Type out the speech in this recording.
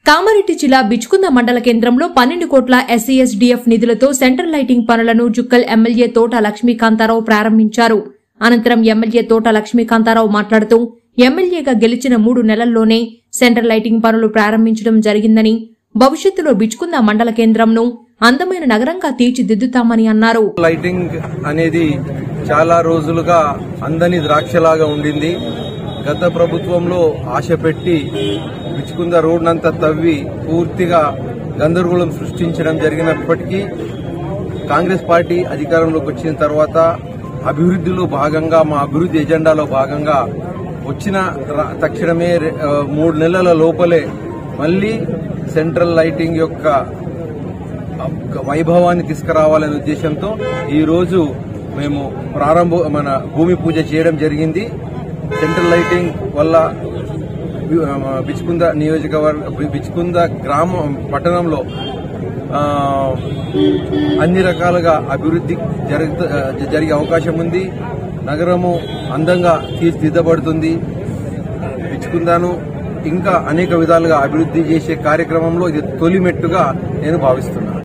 కామారెడ్డి జిల్లా బిచ్కుంద మండల కేంద్రంలో 12 కోట్ల SCSDF నిధులతో సెంట్రల్ లైటింగ్ పనులను జుక్కల్ ఎమ్మెల్యే తోట లక్ష్మీకాంతారావు ప్రారంభించారు. అనంతరం ఎమ్మెల్యే తోట లక్ష్మీకాంతారావు మాట్లాడుతూ ఎమ్మెల్యేగా గెలిచిన 3 నెలల్లోనే సెంట్రల్ లైటింగ్ పనులు ప్రారంభించడం జరిగిందని, భవిష్యత్తులో బిచ్కుంద మండల కేంద్రంను అందమైన నగరంగా తీర్చిదిద్దుతామని అన్నారు. లైటింగ్ అనేది చాలా రోజులుగా అందని ద్రాక్షలాగా ఉండింది. గత ప్రభుత్వంలో ఆశ పెట్టి బిచ్కుంద రోడ్ నంతా తవ్వి పూర్తిగా గందరగోళం సృష్టించడం జరిగినప్పటికీ కాంగ్రెస్ పార్టీ అధికారంలోకి వచ్చిన తర్వాత అభివృద్దిలో భాగంగా, మా అభివృద్ది ఎజెండాలో భాగంగా వచ్చిన తక్షణమే 3 నెలల లోపలే మళ్లీ సెంట్రల్ లైటింగ్ యొక్క వైభవాన్ని తీసుకురావాలనే ఉద్దేశంతో ఈ రోజు మేము భూమి పూజ చేయడం జరిగింది. సెంట్రల్ లైటింగ్ వల్ల బిచ్కుంద బిచ్కుంద పట్టణంలో అన్ని రకాలుగా అభివృద్ది జరిగే అవకాశం ఉంది. నగరము అందంగా తీర్చిదిద్దబడుతుంది. బిచ్కుందను ఇంకా అనేక విధాలుగా అభివృద్ది చేసే కార్యక్రమంలో ఇది తొలి మెట్టుగా నేను భావిస్తున్నాను.